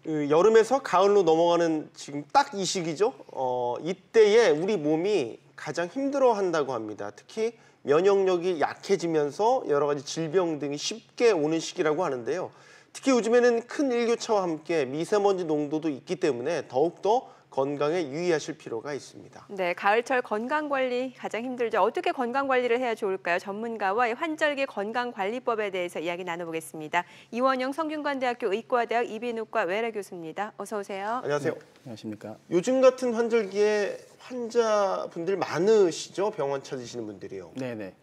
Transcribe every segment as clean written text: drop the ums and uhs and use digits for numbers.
여름에서 가을로 넘어가는 지금 딱 이 시기죠. 이때에 우리 몸이 가장 힘들어한다고 합니다. 특히 면역력이 약해지면서 여러 가지 질병 등이 쉽게 오는 시기라고 하는데요. 특히 요즘에는 큰 일교차와 함께 미세먼지 농도도 있기 때문에 더욱더 건강에 유의하실 필요가 있습니다. 네, 가을철 건강관리 가장 힘들죠. 어떻게 건강관리를 해야 좋을까요? 전문가와 이 환절기 건강관리법에 대해서 이야기 나눠보겠습니다. 이원영 성균관대학교 의과대학 이비인후과 외래 교수입니다. 어서 오세요. 안녕하세요. 네, 안녕하십니까. 요즘 같은 환절기에 환자분들 많으시죠? 병원 찾으시는 분들이요. 네네.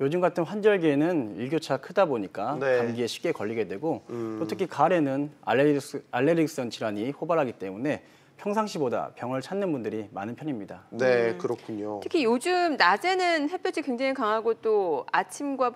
요즘 같은 환절기에는 일교차가 크다 보니까 네. 감기에 쉽게 걸리게 되고 또 특히 가을에는 알레르기성 질환이 호발하기 때문에 평상시보다 병을 찾는 분들이 많은 편입니다. 네, 그렇군요. 특히 요즘 낮에는 햇볕이 굉장히 강하고 또 아침과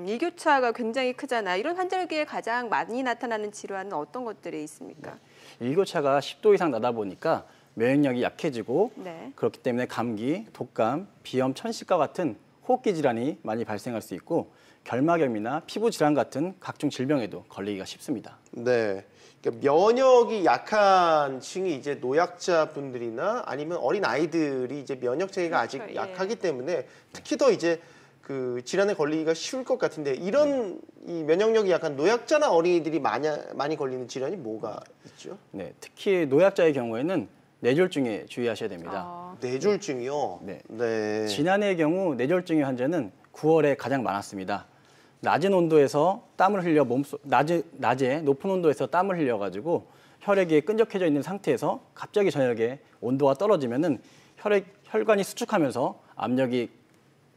일교차가 굉장히 크잖아요. 이런 환절기에 가장 많이 나타나는 질환은 어떤 것들이 있습니까? 일교차가 10도 이상 나다 보니까免疫力이 약해지고 네. 그렇기 때문에 감기, 독감, 비염, 천식과 같은 호흡기 질환이 많이 발생할 수 있고 결막염이나 피부 질환 같은 각종 질병에도 걸리기가 쉽습니다. 네. 그러니까 면역이 약한 층이 이제 노약자분들이나 아니면 어린 아이들이 이제 면역 체계가 그렇죠, 아직 예. 약하기 때문에 특히 더 이제 그 질환에 걸리기가 쉬울 것 같은데 이런 이 면역력이 약한 노약자나 어린이들이 많이 걸리는 질환이 뭐가 있죠? 네, 특히 노약자의 경우에는 뇌졸중에 주의하셔야 됩니다. 뇌졸중이요? 네. 네. 지난해의 경우 뇌졸중의 환자는 9월에 가장 많았습니다. 낮은 온도에서 땀을 흘려 낮에 높은 온도에서 땀을 흘려가지고 혈액이 끈적해져 있는 상태에서 갑자기 저녁에 온도가 떨어지면은 혈관이 수축하면서 압력이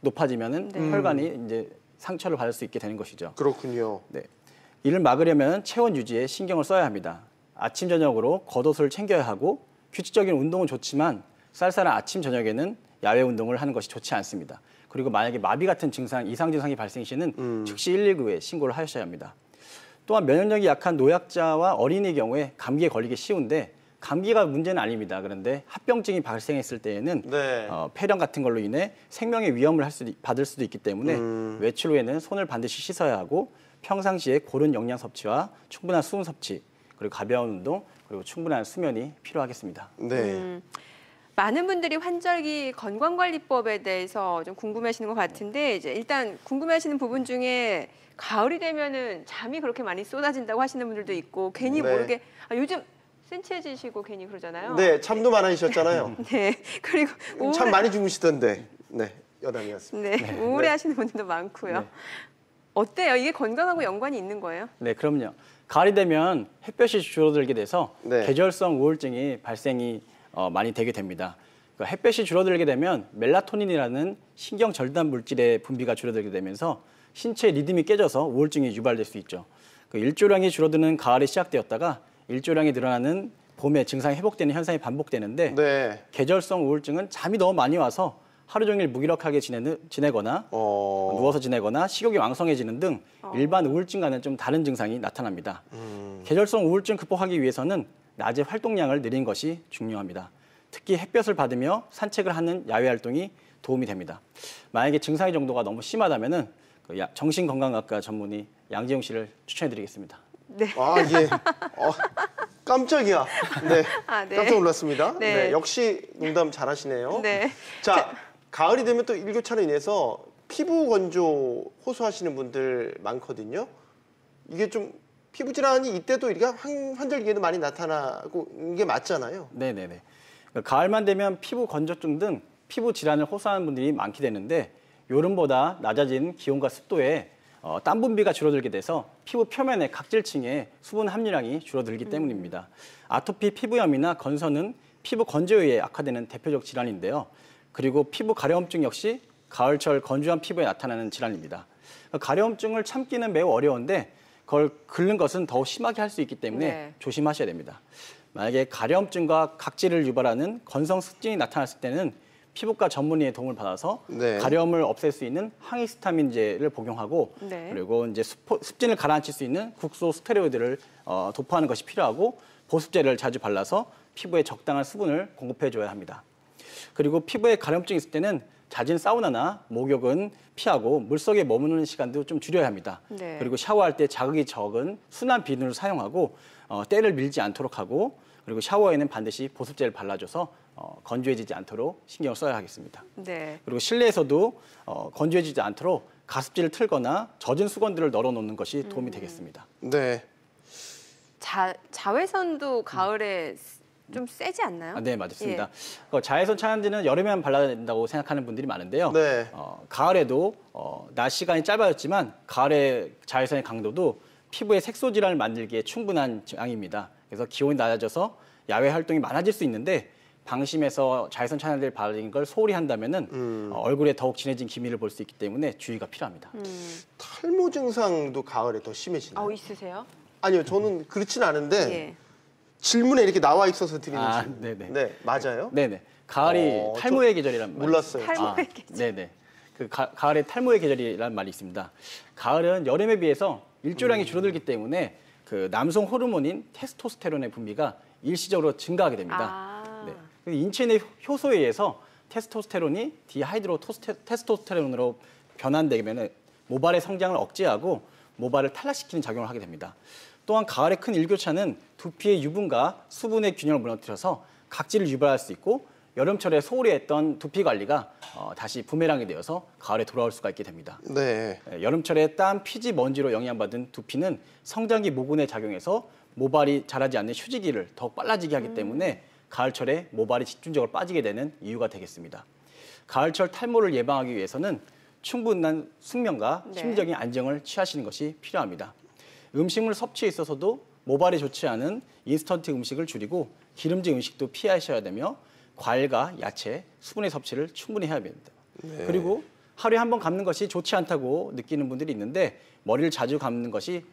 높아지면은 네. 혈관이 이제 상처를 받을 수 있게 되는 것이죠. 그렇군요. 네. 이를 막으려면 체온 유지에 신경을 써야 합니다. 아침 저녁으로 겉옷을 챙겨야 하고 규칙적인 운동은 좋지만 쌀쌀한 아침 저녁에는 야외 운동을 하는 것이 좋지 않습니다. 그리고 만약에 마비 같은 증상, 이상 증상이 발생 시는 즉시 119에 신고를 하셔야 합니다. 또한 면역력이 약한 노약자와 어린이의 경우에 감기에 걸리기 쉬운데 감기가 문제는 아닙니다. 그런데 합병증이 발생했을 때에는 네. 폐렴 같은 걸로 인해 생명의 위험을 받을 수도 있기 때문에 외출 후에는 손을 반드시 씻어야 하고 평상시에 고른 영양 섭취와 충분한 수분 섭취, 그리고 가벼운 운동, 그리고 충분한 수면이 필요하겠습니다. 네. 많은 분들이 환절기 건강관리법에 대해서 좀 궁금해하시는 것 같은데 이제 일단 궁금해하시는 부분 중에 가을이 되면은 잠이 그렇게 많이 쏟아진다고 하시는 분들도 있고 괜히 네. 모르게 요즘 센치해지시고 괜히 그러잖아요. 네, 잠도 많으셨잖아요. 네. 그리고 참 많이 주무시던데. 네, 여담이었습니다. 네, 우울해하시는 분들도 많고요. 네. 어때요? 이게 건강하고 연관이 있는 거예요? 네, 그럼요. 가을이 되면 햇볕이 줄어들게 돼서 네. 계절성 우울증이 발생이 많이 되게 됩니다. 그러니까 햇볕이 줄어들게 되면 멜라토닌이라는 신경 절단 물질의 분비가 줄어들게 되면서 신체 리듬이 깨져서 우울증이 유발될 수 있죠. 그 일조량이 줄어드는 가을이 시작되었다가 일조량이 늘어나는 봄에 증상이 회복되는 현상이 반복되는데 네. 계절성 우울증은 잠이 너무 많이 와서 하루 종일 무기력하게 지내거나 누워서 지내거나 식욕이 왕성해지는 등 일반 우울증과는 좀 다른 증상이 나타납니다. 계절성 우울증 극복하기 위해서는 낮에 활동량을 늘리는 것이 중요합니다. 특히 햇볕을 받으며 산책을 하는 야외 활동이 도움이 됩니다. 만약에 증상의 정도가 너무 심하다면은 정신건강학과 전문의 양지용 씨를 추천해드리겠습니다. 네. 아, 예. 깜짝이야. 네. 네. 깜짝 놀랐습니다. 네. 네. 역시 농담 잘하시네요. 네. 자, 가을이 되면 또 일교차로 인해서 피부 건조 호소하시는 분들 많거든요. 이게 좀 피부 질환이 이때도 이렇게 환절기에도 많이 나타나고 이게 맞잖아요. 네네네. 그러니까 가을만 되면 피부 건조증 등 피부 질환을 호소하는 분들이 많게 되는데 여름보다 낮아진 기온과 습도에 땀 분비가 줄어들게 돼서 피부 표면의 각질층에 수분 함유량이 줄어들기 때문입니다. 아토피 피부염이나 건선은 피부 건조에 의해 악화되는 대표적 질환인데요. 그리고 피부 가려움증 역시 가을철 건조한 피부에 나타나는 질환입니다. 가려움증을 참기는 매우 어려운데 그걸 긁는 것은 더욱 심하게 할 수 있기 때문에 네. 조심하셔야 됩니다. 만약에 가려움증과 각질을 유발하는 건성습진이 나타났을 때는 피부과 전문의의 도움을 받아서 네. 가려움을 없앨 수 있는 항히스타민제를 복용하고 네. 그리고 이제 습진을 가라앉힐 수 있는 국소 스테로이드를 도포하는 것이 필요하고 보습제를 자주 발라서 피부에 적당한 수분을 공급해 줘야 합니다. 그리고 피부에 가려움증이 있을 때는 잦은 사우나나 목욕은 피하고 물속에 머무는 시간도 좀 줄여야 합니다. 네. 그리고 샤워할 때 자극이 적은 순한 비누를 사용하고 때를 밀지 않도록 하고 그리고 샤워에는 반드시 보습제를 발라줘서 건조해지지 않도록 신경을 써야 하겠습니다. 네. 그리고 실내에서도 건조해지지 않도록 가습기를 틀거나 젖은 수건들을 널어놓는 것이 도움이 되겠습니다. 네. 자외선도 가을에 좀 세지 않나요? 네, 맞습니다. 자외선 차단제는 여름에만 발라야 된다고 생각하는 분들이 많은데요. 네. 가을에도 낮 시간이 짧아졌지만 가을의 자외선의 강도도 피부의 색소 질환을 만들기에 충분한 양입니다. 그래서 기온이 낮아져서 야외 활동이 많아질 수 있는데 방심해서 자외선 차단제를 바르는 걸 소홀히 한다면은 얼굴에 더욱 진해진 기미를 볼 수 있기 때문에 주의가 필요합니다. 탈모 증상도 가을에 더 심해지나요? 있으세요? 아니요, 저는 그렇진 않은데 예. 질문에 이렇게 나와 있어서 드리는 질문. 네네. 네, 맞아요? 네네. 가을이 탈모의 계절이란 말이 몰랐어요. 탈모의 계절. 네네. 가을에 탈모의 계절이라는 말이 있습니다. 가을은 여름에 비해서 일조량이 줄어들기 때문에 그 남성 호르몬인 테스토스테론의 분비가 일시적으로 증가하게 됩니다. 네. 인체 내 효소에 의해서 테스토스테론이 디하이드로 테스토스테론으로 변환되면 모발의 성장을 억제하고 모발을 탈락시키는 작용을 하게 됩니다. 또한 가을의 큰 일교차는 두피의 유분과 수분의 균형을 무너뜨려서 각질을 유발할 수 있고 여름철에 소홀히 했던 두피 관리가 다시 부메랑이 되어서 가을에 돌아올 수가 있게 됩니다. 네. 여름철에 땀, 피지, 먼지로 영향받은 두피는 성장기 모근에 작용해서 모발이 자라지 않는 휴지기를 더욱 빨라지게 하기 때문에 가을철에 모발이 집중적으로 빠지게 되는 이유가 되겠습니다. 가을철 탈모를 예방하기 위해서는 충분한 숙면과 네. 심리적인 안정을 취하시는 것이 필요합니다. 음식물 섭취에 있어서도 모발에 좋지 않은 인스턴트 음식을 줄이고 기름진 음식도 피하셔야 되며 과일과 야채, 수분의 섭취를 충분히 해야 됩니다. 네. 그리고 하루에 한 번 감는 것이 좋지 않다고 느끼는 분들이 있는데 머리를 자주 감는 것이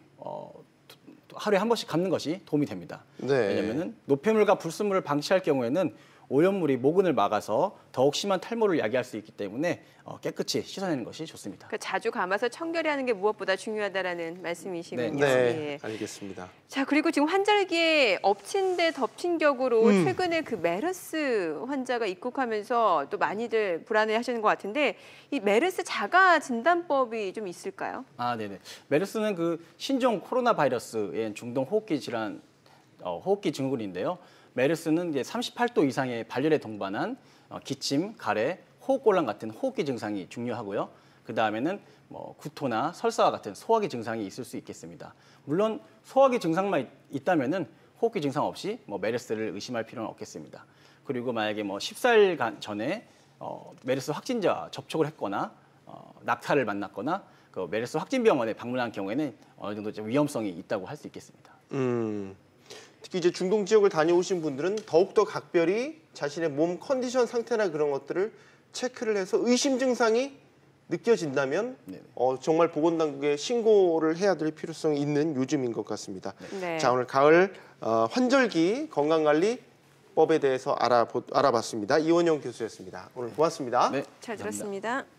하루에 한 번씩 감는 것이 도움이 됩니다. 네. 왜냐하면 노폐물과 불순물을 방치할 경우에는 오염물이 모근을 막아서 더욱 심한 탈모를 야기할 수 있기 때문에 깨끗이 씻어내는 것이 좋습니다. 그러니까 자주 감아서 청결히 하는 게 무엇보다 중요하다라는 말씀이시군요. 네. 네, 예. 알겠습니다. 자, 그리고 지금 환절기에 엎친 데 덮친 격으로 최근에 그 메르스 환자가 입국하면서 또 많이들 불안해하시는 것 같은데 이 메르스 자가 진단법이 좀 있을까요? 네네. 메르스는 그 신종 코로나 바이러스의 중동 호흡기 질환, 호흡기 증후군인데요. 메르스는 이제 38도 이상의 발열에 동반한 기침, 가래, 호흡곤란 같은 호흡기 증상이 중요하고요. 그 다음에는 구토나 설사와 같은 소화기 증상이 있을 수 있겠습니다. 물론 소화기 증상만 있다면은 호흡기 증상 없이 메르스를 의심할 필요는 없겠습니다. 그리고 만약에 14일 전에 메르스 확진자 접촉을 했거나 낙타를 만났거나 그 메르스 확진 병원에 방문한 경우에는 어느 정도 좀 위험성이 있다고 할 수 있겠습니다. 특히 이제 중동 지역을 다녀오신 분들은 더욱더 각별히 자신의 몸 컨디션 상태나 그런 것들을 체크를 해서 의심 증상이 느껴진다면 정말 보건당국에 신고를 해야 될 필요성이 있는 요즘인 것 같습니다. 네. 자, 오늘 가을 환절기 건강관리법에 대해서 알아봤습니다. 이원영 교수였습니다. 오늘 고맙습니다. 네, 잘 감사합니다. 들었습니다.